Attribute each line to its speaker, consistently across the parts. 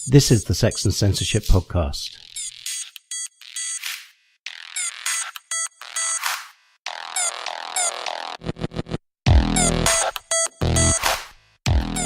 Speaker 1: This is the Sex and Censorship podcast.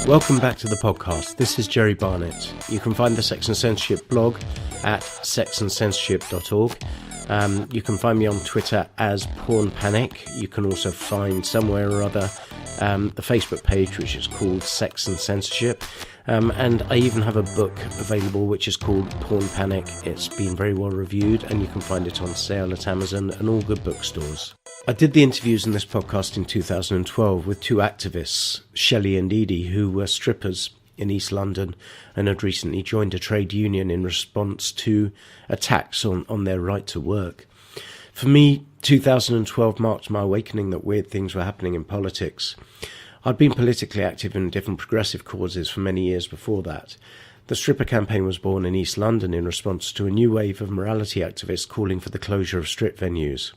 Speaker 1: Welcome back to the podcast. This is Jerry Barnett. You can find the Sex and Censorship blog at sexandcensorship.org. You can find me on Twitter as Porn Panic. You can also find somewhere or other the Facebook page, which is called Sex and Censorship. And I even have a book available which is called Porn Panic. It's been very well reviewed and you can find it on sale at Amazon and all good bookstores. I did the interviews in this podcast in 2012 with two activists, Shelley and Edie, who were strippers in East London and had recently joined a trade union in response to attacks on their right to work. For me, 2012 marked my awakening that weird things were happening in politics. I'd been politically active in different progressive causes for many years before that. The stripper campaign was born in East London in response to a new wave of morality activists calling for the closure of strip venues.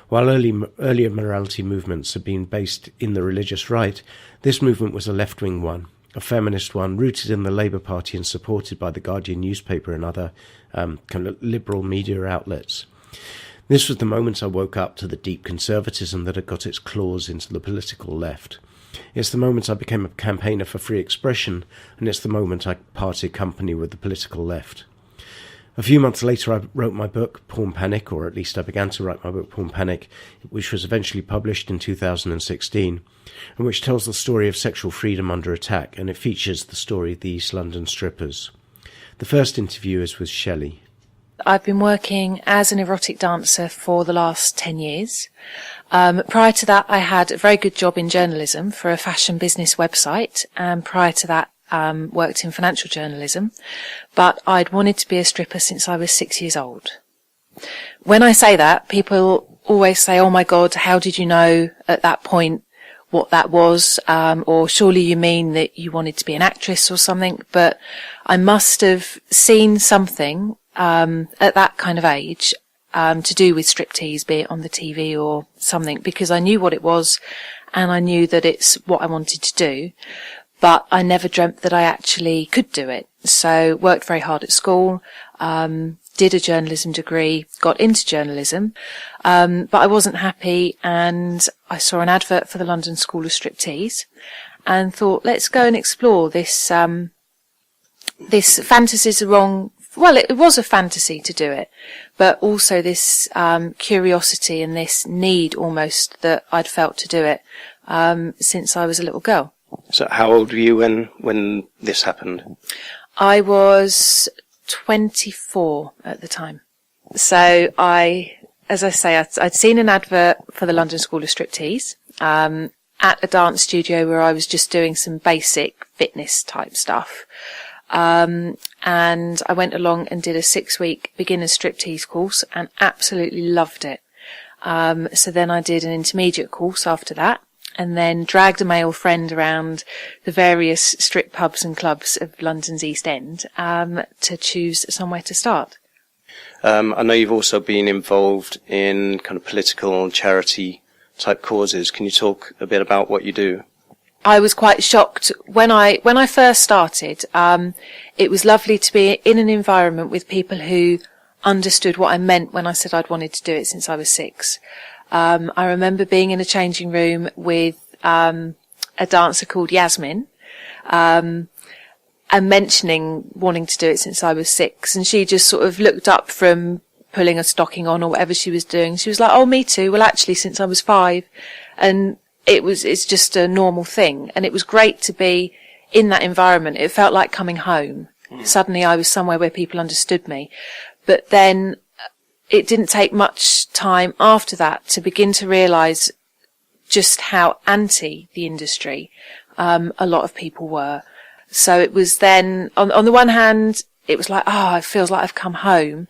Speaker 1: While earlier morality movements had been based in the religious right, this movement was a left-wing one, a feminist one, rooted in the Labour Party and supported by the Guardian newspaper and other kind of liberal media outlets. This was the moment I woke up to the deep conservatism that had got its claws into the political left. It's the moment I became a campaigner for free expression, and it's the moment I parted company with the political left. A few months later, I wrote my book, Porn Panic, or at least I began to write my book, Porn Panic, which was eventually published in 2016, and which tells the story of sexual freedom under attack, and it features the story of the East London strippers. The first interview is with Shelley.
Speaker 2: I've been working as an erotic dancer for the last 10 years. Prior to that, I had a very good job in journalism for a fashion business website, and prior to that, worked in financial journalism, but I'd wanted to be a stripper since I was 6 years old. When I say that, people always say, oh my God, how did you know at that point what that was? Or surely you mean that you wanted to be an actress or something, but I must have seen something at that kind of age to do with striptease, be it on the TV or something, because I knew what it was and I knew that it's what I wanted to do. But I never dreamt that I actually could do it. So worked very hard at school, did a journalism degree, got into journalism, but I wasn't happy, and I saw an advert for the London School of Striptease and thought, let's go and explore this. This fantasy is wrong. Well, it was a fantasy to do it, but also this curiosity and this need almost that I'd felt to do it since I was a little girl.
Speaker 3: So how old were you when this happened?
Speaker 2: I was 24 at the time. So as I say, I'd seen an advert for the London School of Striptease at a dance studio where I was just doing some basic fitness type stuff. And I went along and did a 6-week beginner's striptease course and absolutely loved it. So then I did an intermediate course after that, and then dragged a male friend around the various strip pubs and clubs of London's East End to choose somewhere to start.
Speaker 3: I know you've also been involved in kind of political and charity type causes. Can you talk a bit about what you do?
Speaker 2: I was quite shocked when I first started. It was lovely to be in an environment with people who understood what I meant when I said I'd wanted to do it since I was 6. I remember being in a changing room with a dancer called Yasmin, and mentioning wanting to do it since I was 6, and she just sort of looked up from pulling a stocking on or whatever she was doing. She was like, oh, me too. Well, actually, since I was 5. And it's just a normal thing. And it was great to be in that environment. It felt like coming home. Suddenly I was somewhere where people understood me. But then it didn't take much time after that to begin to realise just how anti the industry a lot of people were. So it was then, on the one hand, it was like, oh, it feels like I've come home.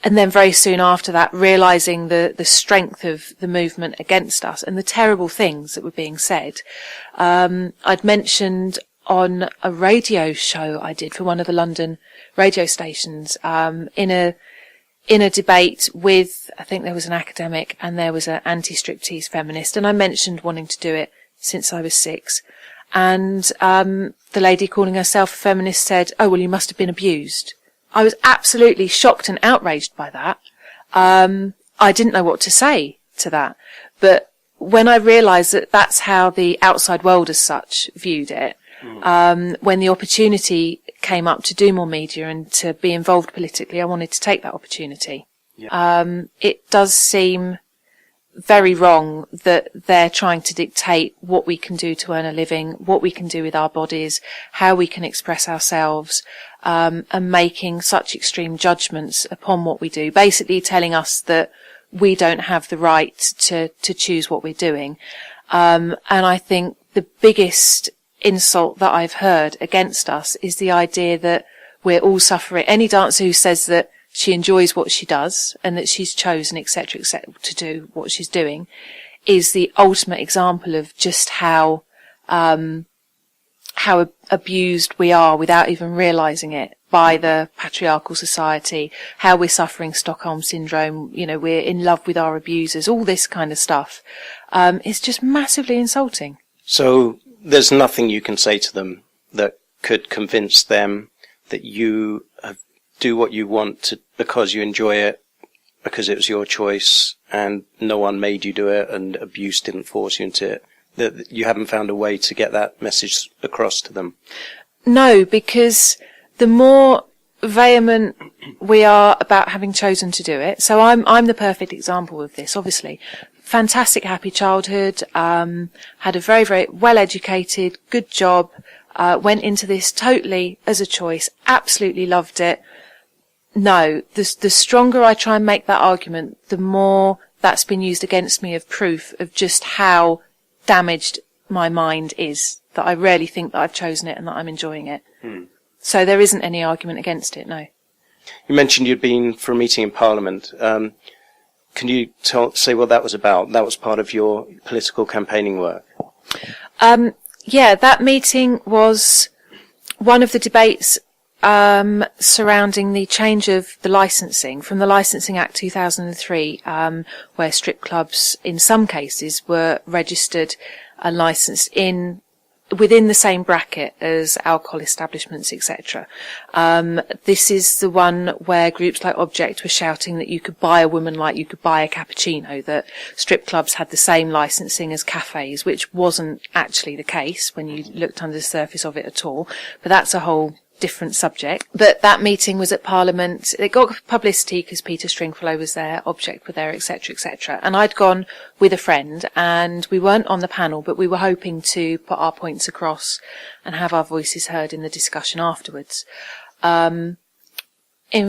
Speaker 2: And then very soon after that, realising the strength of the movement against us and the terrible things that were being said. I'd mentioned on a radio show I did for one of the London radio stations, in a debate with, I think there was an academic and there was an anti-striptease feminist, and I mentioned wanting to do it since I was 6. And the lady calling herself a feminist said, "Oh, well, you must have been abused." I was absolutely shocked and outraged by that. I didn't know what to say to that. But when I realised that that's how the outside world as such viewed it, when the opportunity came up to do more media and to be involved politically, I wanted to take that opportunity. Yeah. It does seem very wrong that they're trying to dictate what we can do to earn a living, what we can do with our bodies, how we can express ourselves, and making such extreme judgments upon what we do, basically telling us that we don't have the right to choose what we're doing. And I think the biggest insult that I've heard against us is the idea that we're all suffering. Any dancer who says that she enjoys what she does and that she's chosen, etc., to do what she's doing is the ultimate example of just how abused we are without even realising it by the patriarchal society, how we're suffering Stockholm syndrome, we're in love with our abusers, all this kind of stuff. It's just massively insulting.
Speaker 3: So there's nothing you can say to them that could convince them that you do what you want to because you enjoy it, because it was your choice and no one made you do it and abuse didn't force you into it, that you haven't found a way to get that message across to them?
Speaker 2: No, because the more vehement we are about having chosen to do it, so I'm the perfect example of this, obviously. Fantastic, happy childhood, had a very, very well-educated, good job, went into this totally as a choice, absolutely loved it. No, the stronger I try and make that argument, the more that's been used against me of proof of just how damaged my mind is, that I really think that I've chosen it and that I'm enjoying it. So there isn't any argument against it, no.
Speaker 3: You mentioned you'd been for a meeting in Parliament. Can you say what that was about? That was part of your political campaigning work.
Speaker 2: Yeah, that meeting was one of the debates surrounding the change of the licensing from the Licensing Act 2003, where strip clubs in some cases were registered and licensed within the same bracket as alcohol establishments, etc. This is the one where groups like Object were shouting that you could buy a woman like you could buy a cappuccino, that strip clubs had the same licensing as cafes, which wasn't actually the case when you looked under the surface of it at all. But that's a whole different subject. But that meeting was at Parliament. It got publicity because Peter Stringfellow was there, Object were there, etc., etc. And I'd gone with a friend, and we weren't on the panel, but we were hoping to put our points across and have our voices heard in the discussion afterwards. In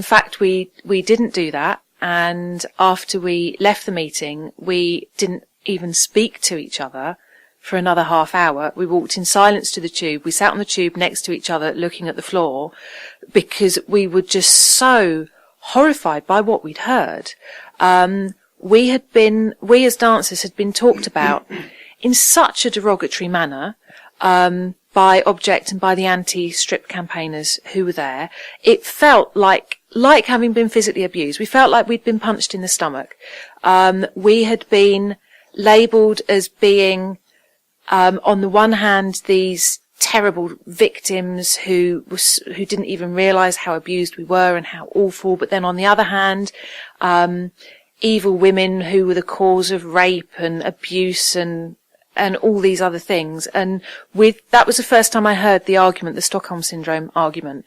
Speaker 2: fact, we didn't do that, and after we left the meeting, we didn't even speak to each other for another half hour. We walked in silence to the tube. We sat on the tube next to each other looking at the floor because we were just so horrified by what we'd heard. We as dancers had been talked about in such a derogatory manner by Object and by the anti-strip campaigners who were there. It felt like having been physically abused. We felt like we'd been punched in the stomach. We had been labelled as being on the one hand, these terrible victims who didn't even realise how abused we were and how awful, but then on the other hand, evil women who were the cause of rape and abuse and all these other things. And that was the first time I heard the argument, the Stockholm Syndrome argument.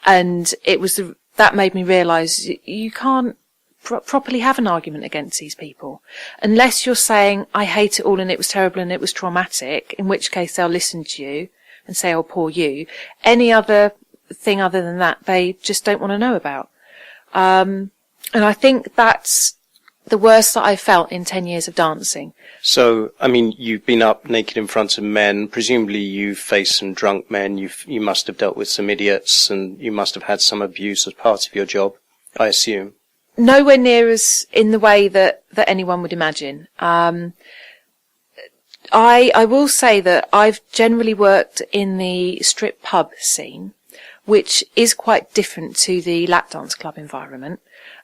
Speaker 2: And that made me realise you can't properly have an argument against these people unless you're saying I hate it all and it was terrible and it was traumatic, in which case they'll listen to you and say, oh, poor you. Any other thing other than that they just don't want to know about. And I think that's the worst that I've felt in 10 years of dancing.
Speaker 3: So, I mean, you've been up naked in front of men. Presumably you've faced some drunk men. You must have dealt with some idiots, and you must have had some abuse as part of your job, I assume.
Speaker 2: Nowhere near as in the way that anyone would imagine. I will say that I've generally worked in the strip pub scene, which is quite different to the lap dance club environment.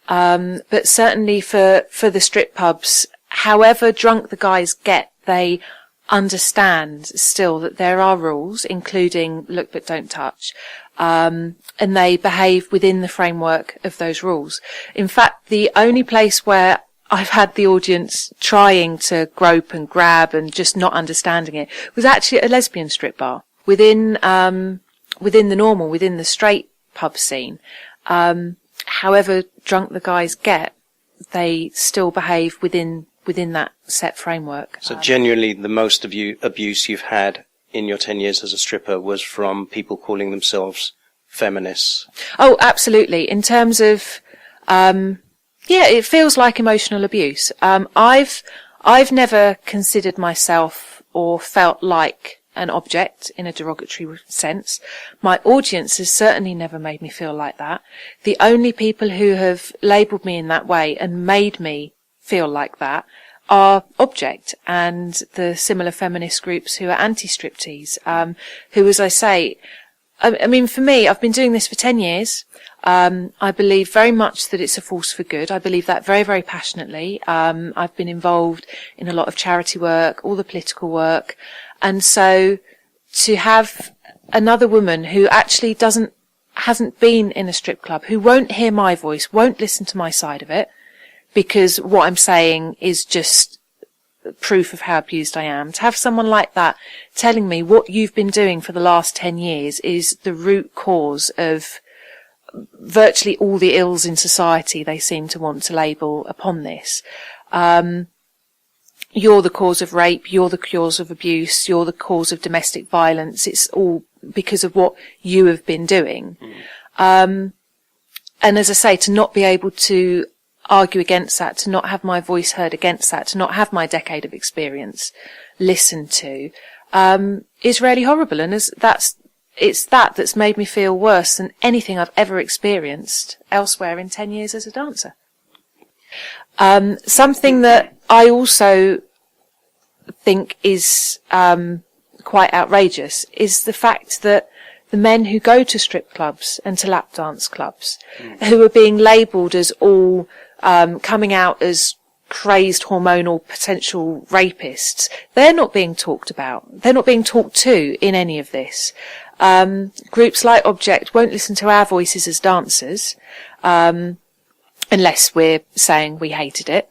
Speaker 2: But certainly for the strip pubs, however drunk the guys get, they understand still that there are rules, including look but don't touch, and they behave within the framework of those rules. In fact, the only place where I've had the audience trying to grope and grab and just not understanding it was actually at a lesbian strip bar within the straight pub scene. However drunk the guys get, they still behave within that set framework.
Speaker 3: So genuinely, the most abuse you've had in your 10 years as a stripper was from people calling themselves feminists?
Speaker 2: Oh, absolutely. In terms of, it feels like emotional abuse. I've never considered myself or felt like an object in a derogatory sense. My audience has certainly never made me feel like that. The only people who have labelled me in that way and made me feel like that are Object and the similar feminist groups who are anti-striptease, who, as I say, I mean, for me, I've been doing this for 10 years. I believe very much that it's a force for good. I believe that very, very passionately. I've been involved in a lot of charity work, all the political work. And so to have another woman who actually hasn't been in a strip club, who won't hear my voice, won't listen to my side of it, because what I'm saying is just proof of how abused I am. To have someone like that telling me what you've been doing for the last 10 years is the root cause of virtually all the ills in society they seem to want to label upon this. You're the cause of rape, you're the cause of abuse, you're the cause of domestic violence. It's all because of what you have been doing. And as I say, to not be able to argue against that, to not have my voice heard against that, to not have my decade of experience listened to, is really horrible. And it's that's made me feel worse than anything I've ever experienced elsewhere in 10 years as a dancer. Something that I also think is quite outrageous is the fact that the men who go to strip clubs and to lap dance clubs, who are being labelled as all coming out as crazed hormonal potential rapists, they're not being talked about. They're not being talked to in any of this. Groups like Object won't listen to our voices as dancers, unless we're saying we hated it.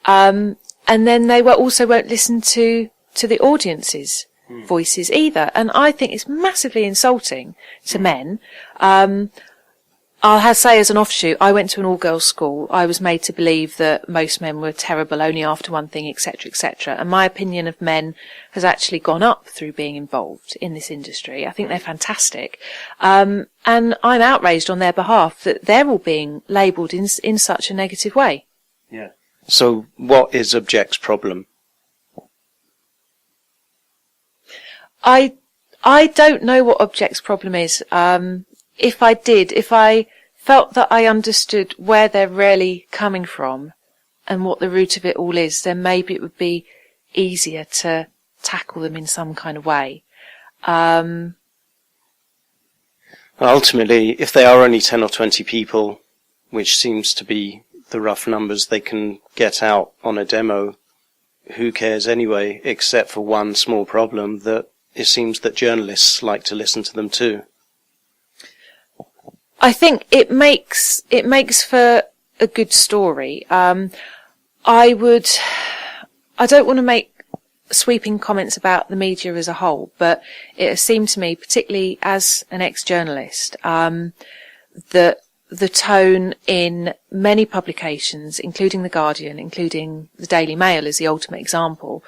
Speaker 2: And then they also won't listen to the audience's voices either. And I think it's massively insulting to men. I'll have to say, as an offshoot, I went to an all-girls school. I was made to believe that most men were terrible only after one thing, etc., etc. And my opinion of men has actually gone up through being involved in this industry. I think they're fantastic. And I'm outraged on their behalf that they're all being labelled in such a negative way.
Speaker 3: Yeah. So what is Object's problem?
Speaker 2: I don't know what Object's problem is. If I felt that I understood where they're really coming from and what the root of it all is, then maybe it would be easier to tackle them in some kind of way.
Speaker 3: Ultimately, if they are only 10 or 20 people, which seems to be the rough numbers they can get out on a demo, who cares anyway, except for one small problem, that it seems that journalists like to listen to them too.
Speaker 2: I think it makes for a good story. I don't want to make sweeping comments about the media as a whole, but it has seemed to me, particularly as an ex-journalist, that the tone in many publications, including The Guardian, including the Daily Mail as the ultimate example,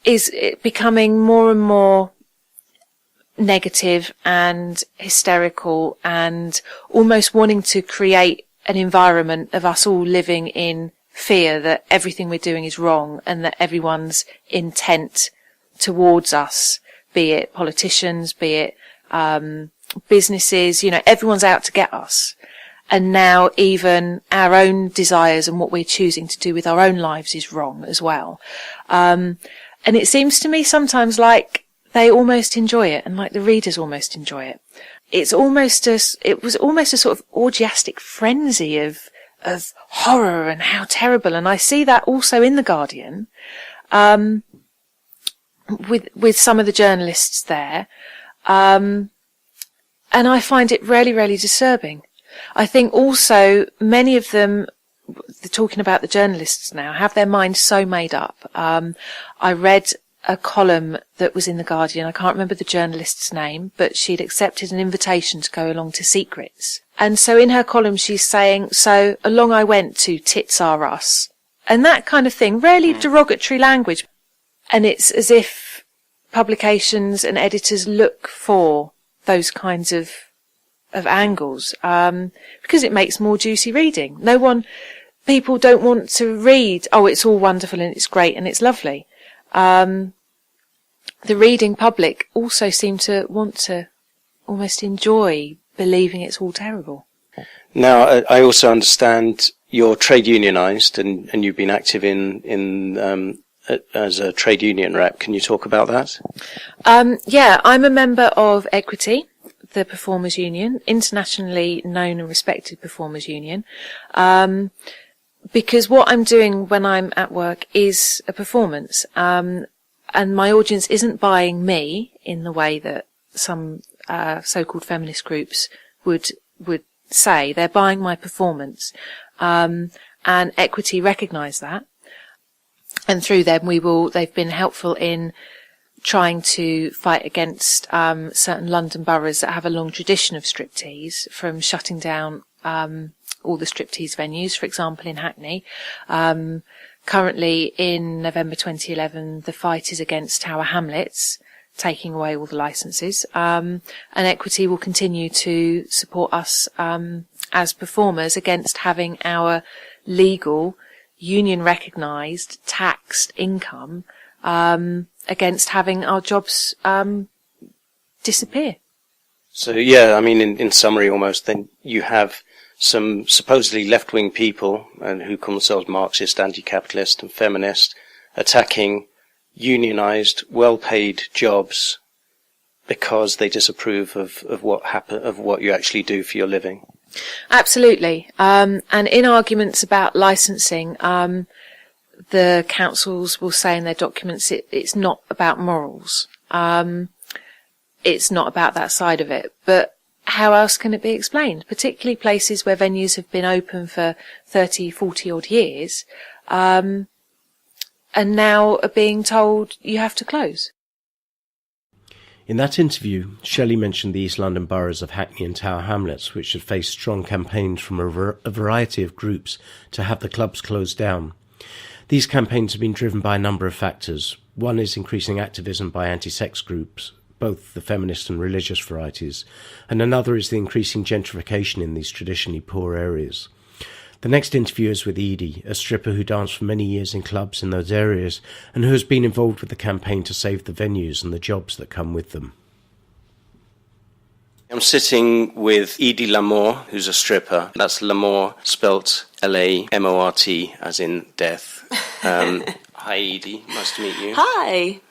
Speaker 2: is becoming more and more negative and hysterical and almost wanting to create an environment of us all living in fear that everything we're doing is wrong and that everyone's intent towards us, be it politicians, be it businesses, everyone's out to get us. And now even our own desires and what we're choosing to do with our own lives is wrong as well. And it seems to me sometimes like they almost enjoy it, and like the readers almost enjoy it. It was almost a sort of orgiastic frenzy of horror and how terrible. And I see that also in The Guardian. with some of the journalists there, and I find it really, really disturbing. I think also many of them, talking about the journalists now, have their minds so made up. I read a column that was in The Guardian. I can't remember the journalist's name, but she'd accepted an invitation to go along to Secrets. And so in her column, she's saying, so along I went to Tits Are Us. And that kind of thing, really derogatory language. And it's as if publications and editors look for those kinds of angles, because it makes more juicy reading. People don't want to read, oh, it's all wonderful and it's great and it's lovely. The reading public also seem to want to almost enjoy believing it's all terrible.
Speaker 3: Now, I also understand you're trade unionised and you've been active as a trade union rep. Can you talk about that?
Speaker 2: Yeah, I'm a member of Equity, the Performers Union, internationally known and respected Performers Union. Because what I'm doing when I'm at work is a performance, and my audience isn't buying me in the way that some so-called feminist groups would say. They're buying my performance, and Equity recognise that, and through them they've been helpful in trying to fight against certain London boroughs that have a long tradition of striptease, from shutting down all the striptease venues, for example, in Hackney. Currently, in November 2011, the fight is against Tower Hamlets, taking away all the licences. And Equity will continue to support us as performers against having our legal, union-recognised, taxed income, against having our jobs disappear.
Speaker 3: So, yeah, I mean, in summary almost, then you have some supposedly left-wing people who call themselves Marxist, anti-capitalist and feminist attacking unionised, well-paid jobs because they disapprove of what you actually do for your living. Absolutely.
Speaker 2: And in arguments about licensing, the councils will say in their documents it's not about morals. It's not about that side of it. But how else can it be explained? Particularly places where venues have been open for 30, 40 odd years, and now are being told you have to close.
Speaker 1: In that interview, Shelley mentioned the East London boroughs of Hackney and Tower Hamlets, which had faced strong campaigns from a variety of groups to have the clubs closed down. These campaigns have been driven by a number of factors. One is increasing activism by anti-sex groups, both the feminist and religious varieties, and another is the increasing gentrification in these traditionally poor areas. The next interview is with Edie, a stripper who danced for many years in clubs in those areas and who has been involved with the campaign to save the venues and the jobs that come with them.
Speaker 3: I'm sitting with Edie Lamort, who's a stripper. That's Lamort spelt Lamort, as in death. Hi, Edie. Nice to meet you.
Speaker 4: Hi.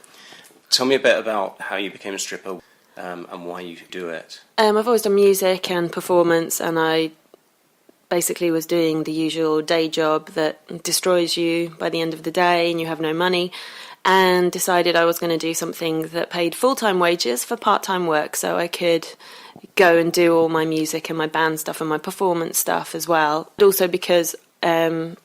Speaker 3: Tell me a bit about how you became a stripper and why you do it.
Speaker 4: I've always done music and performance, and I basically was doing the usual day job that destroys you by the end of the day and you have no money, and decided I was going to do something that paid full-time wages for part-time work so I could go and do all my music and my band stuff and my performance stuff as well. But also because I'm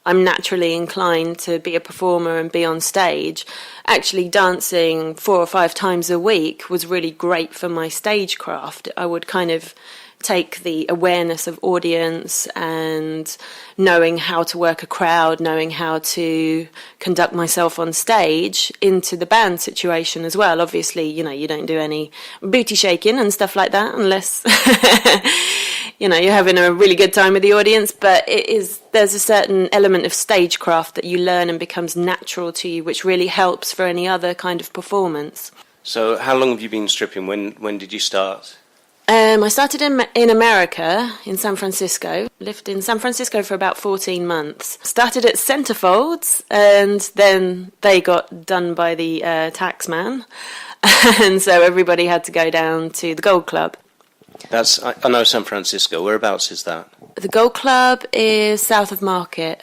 Speaker 4: naturally inclined to be a performer and be on stage. Actually dancing 4 or 5 times a week was really great for my stagecraft. I would kind of take the awareness of audience and knowing how to work a crowd, knowing how to conduct myself on stage into the band situation as well. Obviously, you don't do any booty shaking and stuff like that unless you're having a really good time with the audience, but there's a certain element of stagecraft that you learn and becomes natural to you, which really helps for any other kind of performance.
Speaker 3: So how long have you been stripping? When did you start?
Speaker 4: I started in America, in San Francisco. Lived in San Francisco for about 14 months. Started at Centerfolds, and then they got done by the tax man, and so everybody had to go down to the Gold Club.
Speaker 3: I know San Francisco. Whereabouts is that?
Speaker 4: The Gold Club is south of Market.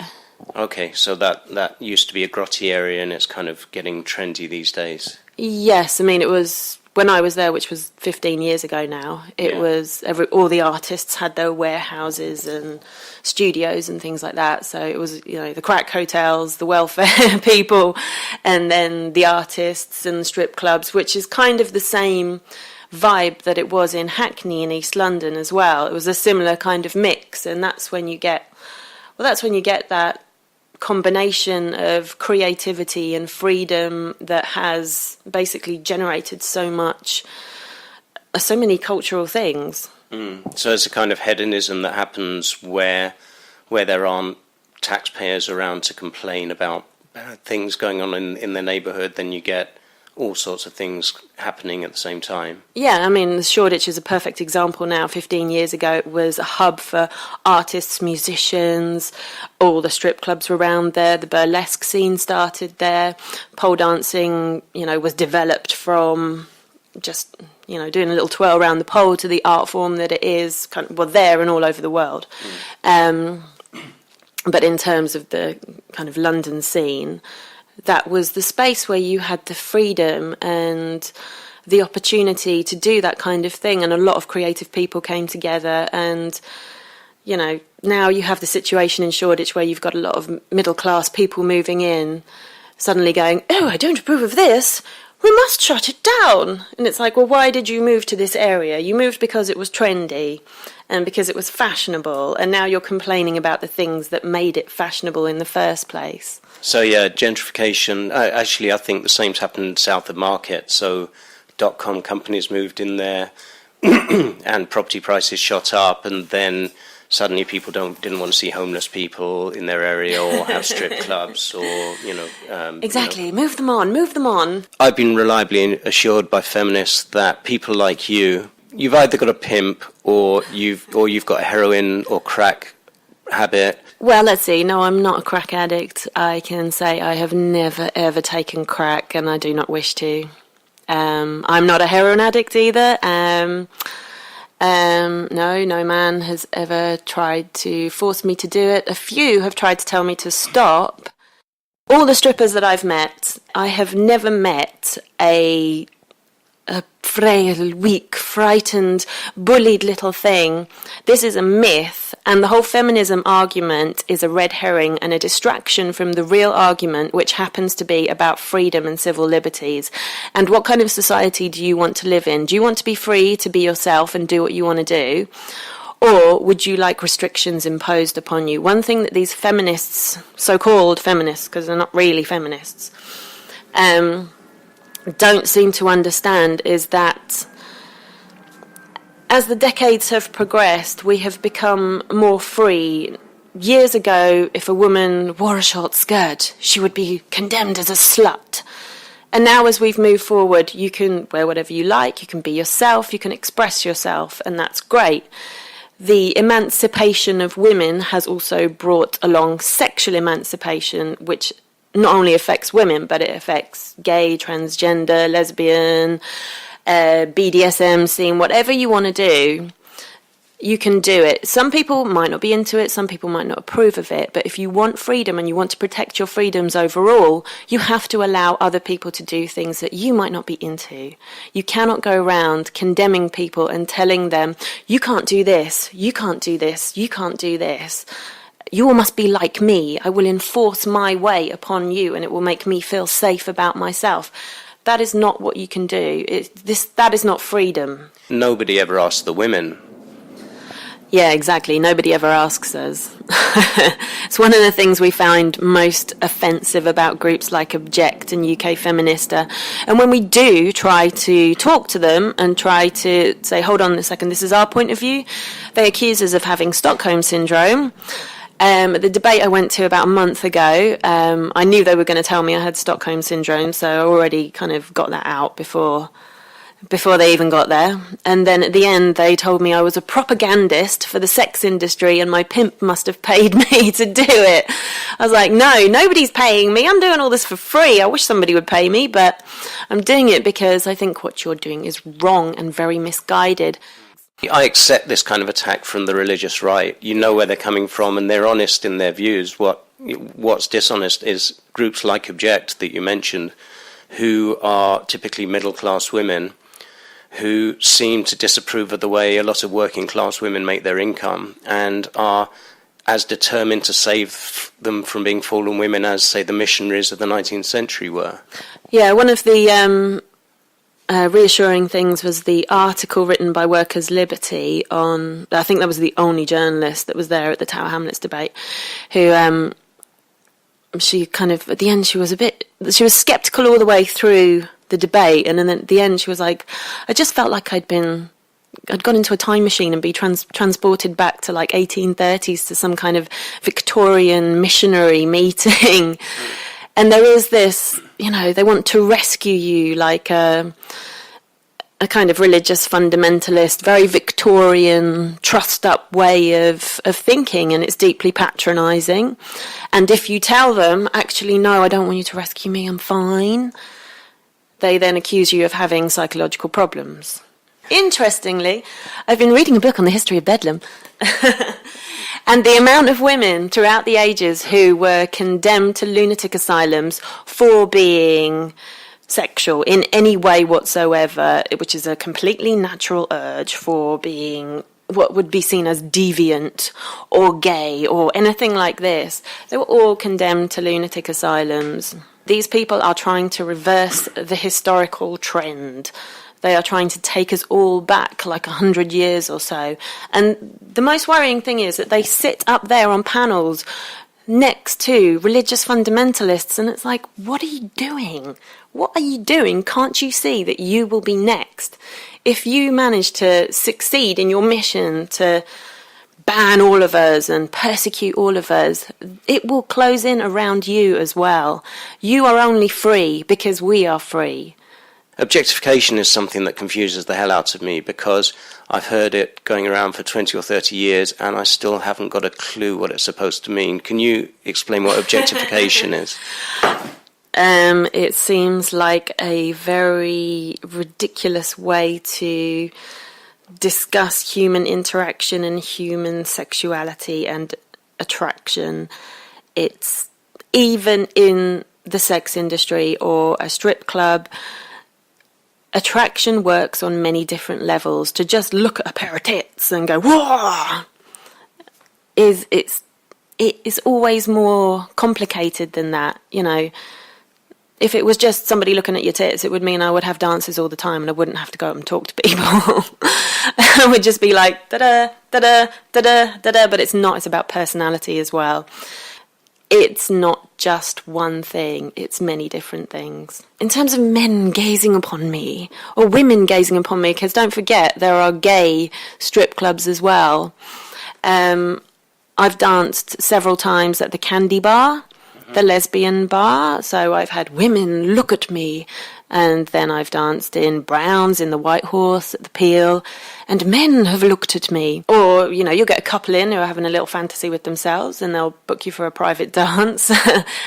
Speaker 3: Okay, so that used to be a grotty area and it's kind of getting trendy these days.
Speaker 4: Yes, I mean, it was when I was there, which was 15 years ago now. It was all the artists had their warehouses and studios and things like that. So it was, the crack hotels, the welfare people, and then the artists and the strip clubs, which is kind of the same vibe that it was in Hackney in East London as well. It was a similar kind of mix, and that's when you get that combination of creativity and freedom that has basically generated so many cultural things.
Speaker 3: So it's a kind of hedonism that happens where there aren't taxpayers around to complain about things going on in their neighbourhood, then you get all sorts of things happening at the same time.
Speaker 4: Yeah, I mean, Shoreditch is a perfect example now. 15 years ago, it was a hub for artists, musicians, all the strip clubs were around there, the burlesque scene started there, pole dancing, was developed from just, doing a little twirl around the pole to the art form that it is, there and all over the world. But in terms of the kind of London scene, that was the space where you had the freedom and the opportunity to do that kind of thing, and a lot of creative people came together. And now you have the situation in Shoreditch where you've got a lot of middle class people moving in, suddenly going, "Oh, I don't approve of this, we must shut it down." And it's like, well, why did you move to this area? You moved because it was trendy and because it was fashionable, and now you're complaining about the things that made it fashionable in the first place.
Speaker 3: So yeah, gentrification. Actually, I think the same's happened south of Market. So .com companies moved in there, and property prices shot up, and then suddenly people didn't want to see homeless people in their area or have strip clubs or
Speaker 4: exactly. Move them on.
Speaker 3: I've been reliably assured by feminists that people like you've either got a pimp or you've got a heroin or crack habit.
Speaker 4: Well, let's see. No, I'm not a crack addict. I can say I have never, ever taken crack, and I do not wish to. I'm not a heroin addict either. No man has ever tried to force me to do it. A few have tried to tell me to stop. All the strippers that I've met, I have never met a frail, weak, frightened, bullied little thing. This is a myth, and the whole feminism argument is a red herring and a distraction from the real argument, which happens to be about freedom and civil liberties. And what kind of society do you want to live in? Do you want to be free to be yourself and do what you want to do? Or would you like restrictions imposed upon you? One thing that these feminists, so-called feminists, because they're not really feminists, don't seem to understand is that as the decades have progressed, we have become more free. Years ago, if a woman wore a short skirt, she would be condemned as a slut. And now as we've moved forward, you can wear whatever you like, you can be yourself, you can express yourself, and that's great. The emancipation of women has also brought along sexual emancipation, which not only affects women, but it affects gay, transgender, lesbian, BDSM scene, whatever you want to do, you can do it. Some people might not be into it, some people might not approve of it, but if you want freedom and you want to protect your freedoms overall, you have to allow other people to do things that you might not be into. You cannot go around condemning people and telling them, you can't do this, you can't do this, you can't do this. You all must be like me. I will enforce my way upon you and it will make me feel safe about myself. That is not what you can do. That is not freedom.
Speaker 3: Nobody ever asked the women.
Speaker 4: Yeah, exactly. Nobody ever asks us. It's one of the things we find most offensive about groups like Object and UK Feminista. And when we do try to talk to them and try to say, hold on a second, this is our point of view, they accuse us of having Stockholm Syndrome. The debate I went to about a month ago, I knew they were going to tell me I had Stockholm Syndrome, so I already kind of got that out before they even got there. And then at the end, they told me I was a propagandist for the sex industry and my pimp must have paid me to do it. I was like, no, nobody's paying me. I'm doing all this for free. I wish somebody would pay me, but I'm doing it because I think what you're doing is wrong and very misguided.
Speaker 3: I accept this kind of attack from the religious right. You know where they're coming from and they're honest in their views. What what's dishonest is groups like Object that you mentioned, who are typically middle-class women, who seem to disapprove of the way a lot of working-class women make their income, and are as determined to save them from being fallen women as, say, the missionaries of the 19th century were.
Speaker 4: Yeah, one of the reassuring things was the article written by Workers' Liberty on, I think that was the only journalist that was there at the Tower Hamlets debate, who she kind of, at the end, she was sceptical all the way through the debate, and then at the end she was like, I just felt like I'd gone into a time machine and be transported back to like 1830s to some kind of Victorian missionary meeting. And there is this, they want to rescue you like a kind of religious fundamentalist, very Victorian, trussed-up way of thinking, and it's deeply patronising. And if you tell them, actually, no, I don't want you to rescue me, I'm fine, they then accuse you of having psychological problems. Interestingly, I've been reading a book on the history of Bedlam, and the amount of women throughout the ages who were condemned to lunatic asylums for being sexual in any way whatsoever, which is a completely natural urge, for being what would be seen as deviant or gay or anything like this, they were all condemned to lunatic asylums. These people are trying to reverse the historical trend. They are trying to take us all back like 100 years or so. And the most worrying thing is that they sit up there on panels next to religious fundamentalists, and it's like, what are you doing? What are you doing? Can't you see that you will be next? If you manage to succeed in your mission to ban all of us and persecute all of us, it will close in around you as well. You are only free because we are free.
Speaker 3: Objectification is something that confuses the hell out of me, because I've heard it going around for 20 or 30 years and I still haven't got a clue what it's supposed to mean. Can you explain what objectification is?
Speaker 4: It seems like a very ridiculous way to discuss human interaction and human sexuality and attraction. It's even in the sex industry or a strip club, attraction works on many different levels. To just look at a pair of tits and go, whoa, it is always more complicated than that. If it was just somebody looking at your tits, it would mean I would have dances all the time and I wouldn't have to go up and talk to people. I would just be like, da-da, da-da, da-da, da-da, but it's not. It's about personality as well. It's not just one thing, it's many different things. In terms of men gazing upon me, or women gazing upon me, because don't forget, there are gay strip clubs as well. I've danced several times at the Candy Bar, the lesbian bar, so I've had women look at me, and then I've danced in Brown's, in the White Horse, at the Peel, and men have looked at me. Or, you'll get a couple in who are having a little fantasy with themselves, and they'll book you for a private dance,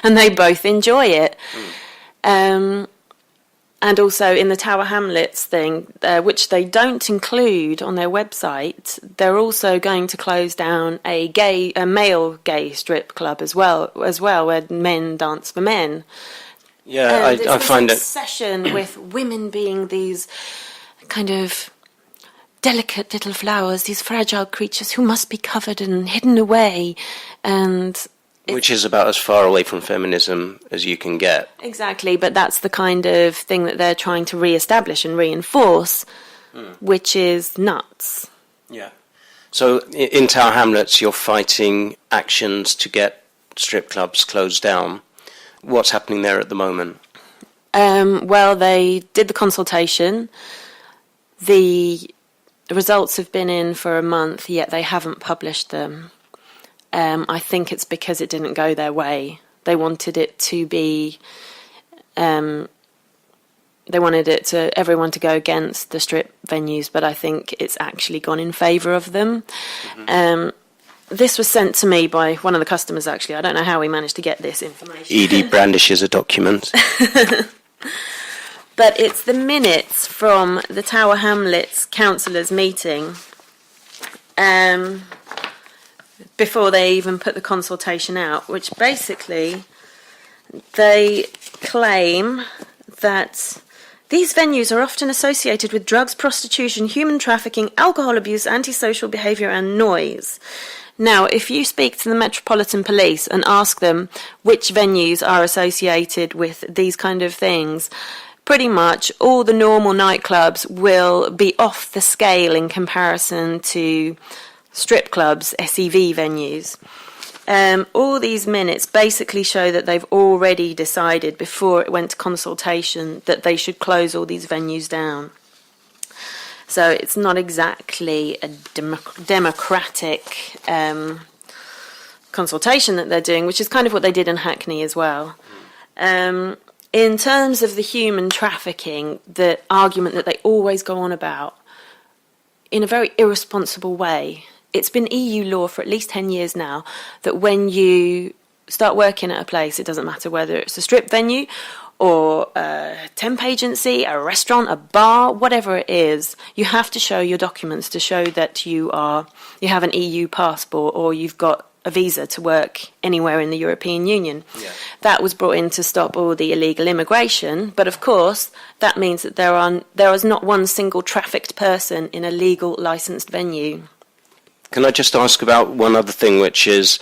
Speaker 4: and they both enjoy it. And also in the Tower Hamlets thing, which they don't include on their website, they're also going to close down a male gay strip club as well, where men dance for men.
Speaker 3: Yeah, I find it
Speaker 4: obsession with women being these kind of delicate little flowers, these fragile creatures who must be covered and hidden away, and
Speaker 3: which is about as far away from feminism as you can get.
Speaker 4: Exactly, but that's the kind of thing that they're trying to re-establish and reinforce, which is nuts.
Speaker 3: Yeah. So in Tower Hamlets, you're fighting actions to get strip clubs closed down. What's happening there at the moment?
Speaker 4: Well, they did the consultation. The results have been in for a month, yet they haven't published them. I think it's because it didn't go their way. They wanted it to be... they wanted everyone to go against the strip venues, but I think it's actually gone in favour of them. Mm-hmm. This was sent to me by one of the customers, actually. I don't know how we managed to get this information.
Speaker 3: Edie brandishes a document.
Speaker 4: But it's the minutes from the Tower Hamlets councillors' meeting. before they even put the consultation out, which basically they claim that these venues are often associated with drugs, prostitution, human trafficking, alcohol abuse, antisocial behaviour and noise. Now, if you speak to the Metropolitan Police and ask them which venues are associated with these kind of things, pretty much all the normal nightclubs will be off the scale in comparison to strip clubs, SEV venues. All these minutes basically show that they've already decided before it went to consultation that they should close all these venues down. So it's not exactly a democratic consultation that they're doing, which is kind of what they did in Hackney as well. In terms of the human trafficking, the argument that they always go on about, in a very irresponsible way, it's been EU law for at least 10 years now that when you start working at a place, it doesn't matter whether it's a strip venue or a temp agency, a restaurant, a bar, whatever it is, you have to show your documents to show that you have an EU passport or you've got a visa to work anywhere in the European Union. Yeah. That was brought in to stop all the illegal immigration, but of course that means that there is not one single trafficked person in a legal licensed venue.
Speaker 3: Can I just ask about one other thing, which is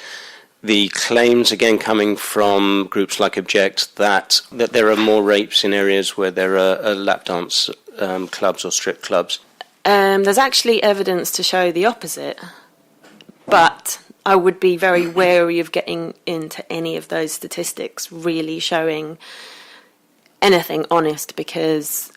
Speaker 3: the claims, again, coming from groups like Object, that there are more rapes in areas where there are lap dance clubs or strip clubs?
Speaker 4: There's actually evidence to show the opposite, but I would be very wary of getting into any of those statistics really showing anything honest, because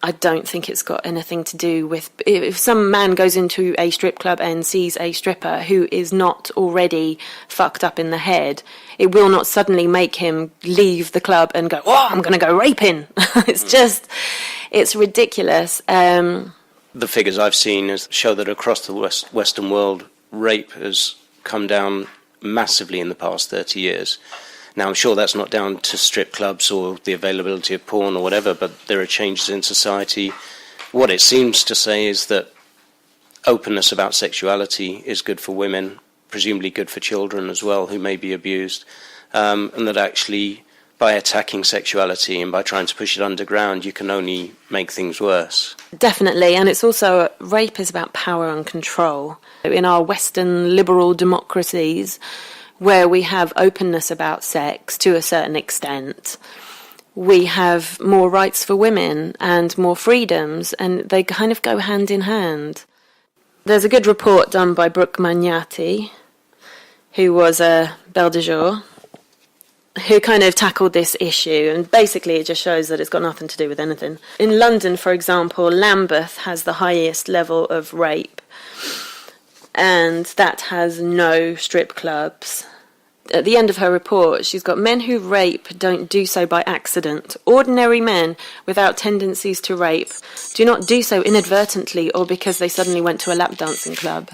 Speaker 4: I don't think it's got anything to do with... If some man goes into a strip club and sees a stripper who is not already fucked up in the head, it will not suddenly make him leave the club and go, oh, I'm going to go raping. It's ridiculous.
Speaker 3: The figures I've seen show that across the Western world, rape has come down massively in the past 30 years. Now, I'm sure that's not down to strip clubs or the availability of porn or whatever, but there are changes in society. What it seems to say is that openness about sexuality is good for women, presumably good for children as well, who may be abused, and that actually by attacking sexuality and by trying to push it underground, you can only make things worse.
Speaker 4: Definitely, and it's also, rape is about power and control. In our Western liberal democracies, where we have openness about sex to a certain extent, we have more rights for women and more freedoms, and they kind of go hand in hand. There's a good report done by Brooke Magnati, who was a Belle de Jour, who kind of tackled this issue, and basically it just shows that it's got nothing to do with anything. In London, for example, Lambeth has the highest level of rape, and that has no strip clubs. At the end of her report, she's got men who rape don't do so by accident. Ordinary men without tendencies to rape do not do so inadvertently or because they suddenly went to a lap dancing club.